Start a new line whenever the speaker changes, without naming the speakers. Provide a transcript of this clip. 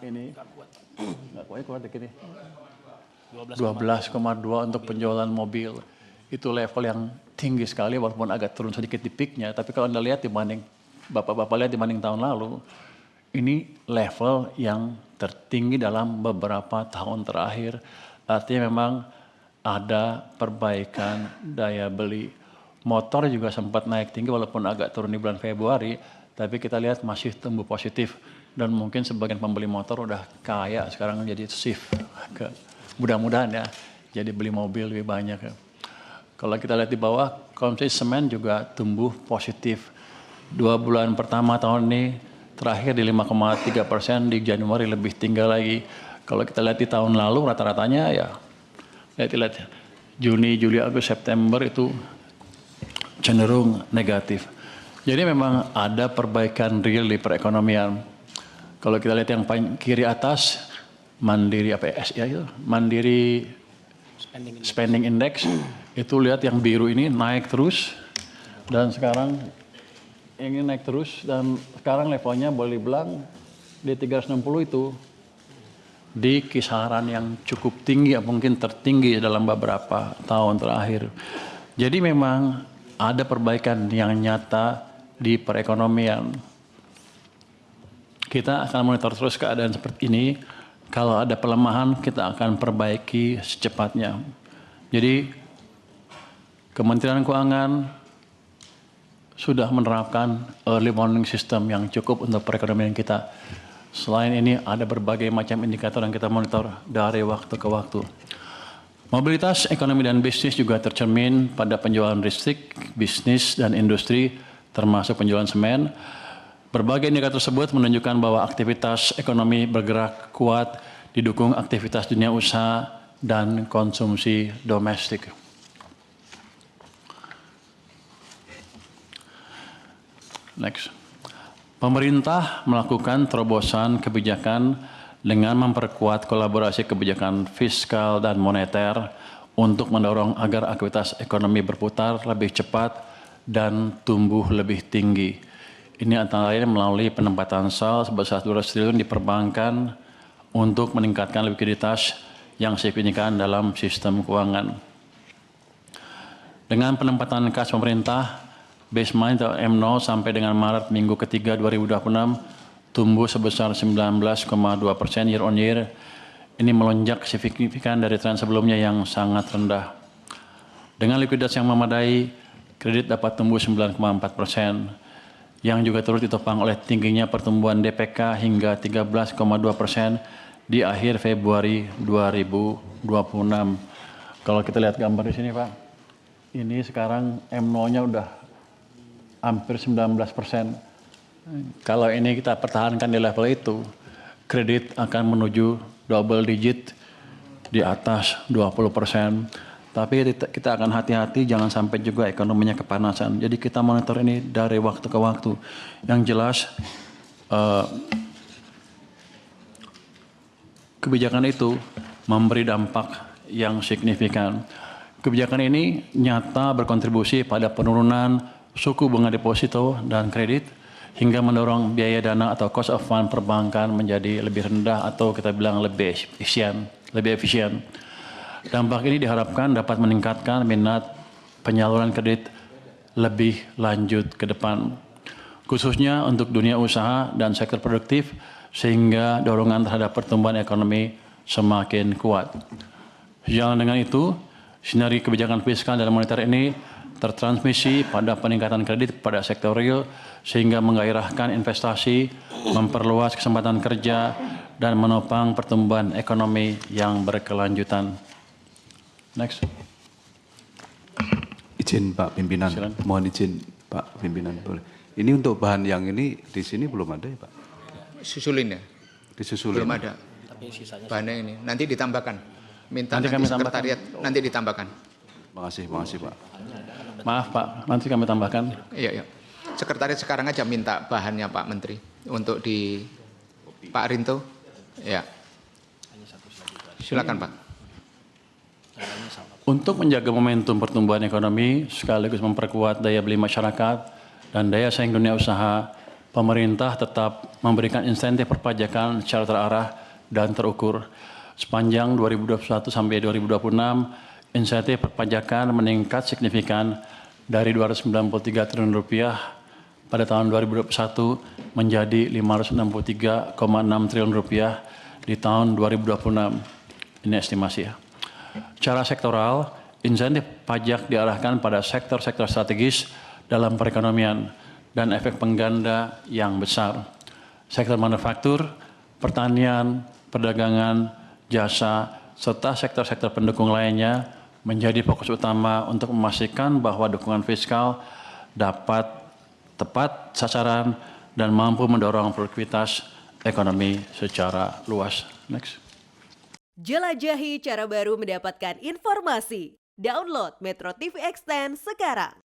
ini nggak kuat ini 12,2 untuk penjualan mobil. Itu level yang tinggi sekali walaupun agak turun sedikit di peaknya. Tapi kalau Anda lihat dibanding, Bapak-Bapak lihat dibanding tahun lalu, ini level yang tertinggi dalam beberapa tahun terakhir. Artinya memang ada perbaikan daya beli. Motor juga sempat naik tinggi walaupun agak turun di bulan Februari, tapi kita lihat masih tumbuh positif. Dan mungkin sebagian pembeli motor udah kaya sekarang jadi shift ke mudah-mudahan ya, jadi beli mobil lebih banyak ya. Kalau kita lihat di bawah, konsumsi semen juga tumbuh positif. 2 bulan pertama tahun ini terakhir di 5,3%, di Januari lebih tinggi lagi. Kalau kita lihat di tahun lalu rata-ratanya ya, lihat Juni, Juli, Agustus, September itu cenderung negatif. Jadi memang ada perbaikan real di perekonomian. Kalau kita lihat yang kiri atas, Mandiri APS ya itu, Mandiri Spending Index, itu lihat yang biru ini naik terus dan sekarang ini naik terus dan sekarang levelnya boleh dibilang di 360 itu di kisaran yang cukup tinggi, mungkin tertinggi dalam beberapa tahun terakhir. Jadi memang ada perbaikan yang nyata di perekonomian. Kita akan monitor terus keadaan seperti ini. Kalau ada pelemahan, kita akan perbaiki secepatnya. Jadi, Kementerian Keuangan sudah menerapkan early warning system yang cukup untuk perekonomian kita. Selain ini, ada berbagai macam indikator yang kita monitor dari waktu ke waktu. Mobilitas ekonomi dan bisnis juga tercermin pada penjualan listrik, bisnis, dan industri, termasuk penjualan semen. Berbagai indikator tersebut menunjukkan bahwa aktivitas ekonomi bergerak kuat didukung aktivitas dunia usaha dan konsumsi domestik. Next. Pemerintah melakukan terobosan kebijakan dengan memperkuat kolaborasi kebijakan fiskal dan moneter untuk mendorong agar aktivitas ekonomi berputar lebih cepat dan tumbuh lebih tinggi. Ini antara lain melalui penempatan sal sebesar 200 triliun di perbankan untuk meningkatkan likuiditas yang signifikan dalam sistem keuangan. Dengan penempatan kas pemerintah, base money atau M0 sampai dengan Maret minggu ketiga 2026 tumbuh sebesar 19,2% year on year. Ini melonjak signifikan dari tren sebelumnya yang sangat rendah. Dengan likuiditas yang memadai, kredit dapat tumbuh 9,4%. Yang juga turut ditopang oleh tingginya pertumbuhan DPK hingga 13,2% di akhir Februari 2026. Kalau kita lihat gambar di sini Pak, ini sekarang M0-nya udah hampir 19%. Kalau ini kita pertahankan di level itu, kredit akan menuju double digit di atas 20%. Tapi kita akan hati-hati jangan sampai juga ekonominya kepanasan. Jadi kita monitor ini dari waktu ke waktu. Yang jelas kebijakan itu memberi dampak yang signifikan. Kebijakan ini nyata berkontribusi pada penurunan suku bunga deposito dan kredit hingga mendorong biaya dana atau cost of fund perbankan menjadi lebih rendah atau kita bilang lebih efisien. Dampak ini diharapkan dapat meningkatkan minat penyaluran kredit lebih lanjut ke depan, khususnya untuk dunia usaha dan sektor produktif, sehingga dorongan terhadap pertumbuhan ekonomi semakin kuat. Sejalan dengan itu, sinergi kebijakan fiskal dan moneter ini tertransmisi pada peningkatan kredit pada sektor real, sehingga menggairahkan investasi, memperluas kesempatan kerja, dan menopang pertumbuhan ekonomi yang berkelanjutan. Next.
Izin Pak Pimpinan,
Silakan.
mohon izin Pak Pimpinan boleh. Ini untuk bahan yang ini di sini belum ada ya Pak?
Susulin ya?
Disusulin.
Belum ada. Bahannya ini nanti ditambahkan. Minta
Nanti
nanti
kami
sekretariat nanti ditambahkan.
Makasih Pak.
Maaf Pak, nanti kami tambahkan.
Iya, iya. Sekretariat sekarang aja minta bahannya Pak Menteri untuk di Pak Rinto. Ya. Silakan Pak.
Untuk menjaga momentum pertumbuhan ekonomi sekaligus memperkuat daya beli masyarakat dan daya saing dunia usaha, pemerintah tetap memberikan insentif perpajakan secara terarah dan terukur. Sepanjang 2021 sampai 2026, insentif perpajakan meningkat signifikan dari 293 triliun rupiah pada tahun 2021 menjadi 563,6 triliun rupiah di tahun 2026. Ini estimasi ya. Secara sektoral, insentif pajak diarahkan pada sektor-sektor strategis dalam perekonomian dan efek pengganda yang besar. Sektor manufaktur, pertanian, perdagangan, jasa, serta sektor-sektor pendukung lainnya menjadi fokus utama untuk memastikan bahwa dukungan fiskal dapat tepat sasaran dan mampu mendorong produktivitas ekonomi secara luas. Next.
Jelajahi cara baru mendapatkan informasi. Download Metro TV Extend sekarang.